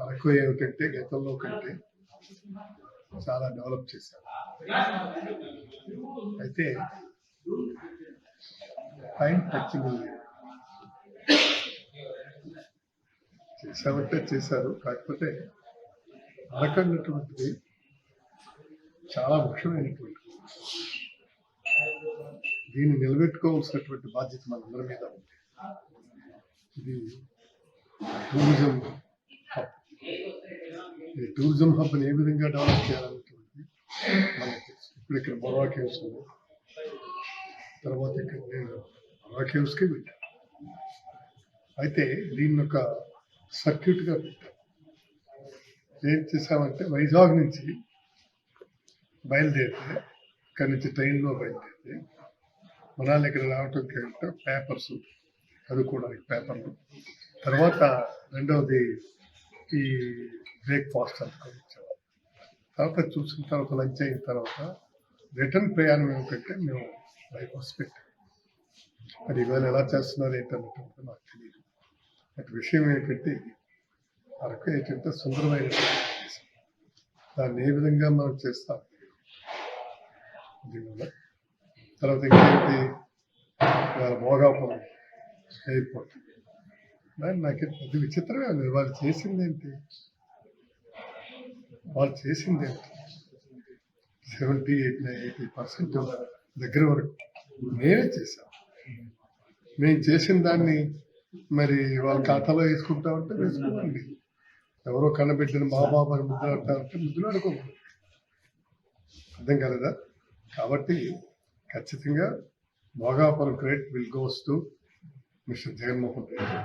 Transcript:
అరకు ఏమిటంటే గతంలో కంటే చాలా డెవలప్ చేశారు. అయితే టైం టచింగ్ చేశామంటే చేశారు. కాకపోతే అరకు అన్నటువంటిది చాలా ముఖ్యమైనటువంటి దీన్ని నిలబెట్టుకోవాల్సినటువంటి బాధ్యత మనందరి మీద ఉంది. ఇది టూరిజం హబ్. ఈ టూరిజం హబ్ని ఏ విధంగా డెవలప్ చేయాలనేటువంటి మనకి తెలుసు. ఇప్పుడు ఇక్కడ బొర్రా కేవ్స్ ఉన్నాయి, తర్వాత ఇక్కడ నేను బొర్రా కేవ్స్కి వెళ్ళాను. అయితే దీన్ని ఒక సర్క్యూట్గా పెట్టాం. ఏం చేసామంటే వైజాగ్ నుంచి బయలుదేరితే ఇక్కడి నుంచి ట్రైన్లో బయలుదేరితే మనాలి ఇక్కడ రావటంకి పేపర్స్ చదువుకోవడానికి పేపర్లు, తర్వాత రెండవది ఈ బ్రేక్ఫాస్ట్ అనుకొని ఇచ్చేవాళ్ళం. తర్వాత చూసిన తర్వాత లంచ్ అయిన తర్వాత రిటర్న్ ప్రయాణం ఏమిటంటే మేము బై బస్ పెట్టాం. అది ఇవాళ ఎలా చేస్తున్నారు ఏంటన్నట్టు నాకు తెలియదు. అటు విషయం ఏంటంటే అరకు ఏంటంటే సుందరమైన ప్రదేశం. దాన్ని ఏ విధంగా మనం చేస్తాం దీనివల్ల. తర్వాత ఇంకేంటి భోగాపురం ఎయిర్పోర్ట్. నాకు అది విచిత్రమే ఉంది. వాళ్ళు చేసిందేంటి 70-80% దగ్గర వరకు మేమే చేసాం. మేము చేసిన దాన్ని మరి వాళ్ళ ఖాతాలో వేసుకుంటామంటే వేసుకోండి. ఎవరో కన్నబెట్టిన బాబాబు అని ముద్దులాడతారంటే ముద్దులాడుకోకూడదు. అర్థం కలదా? కాబట్టి ఖచ్చితంగా Bhogapuram credit will goes to mister Jaganmohan Reddy.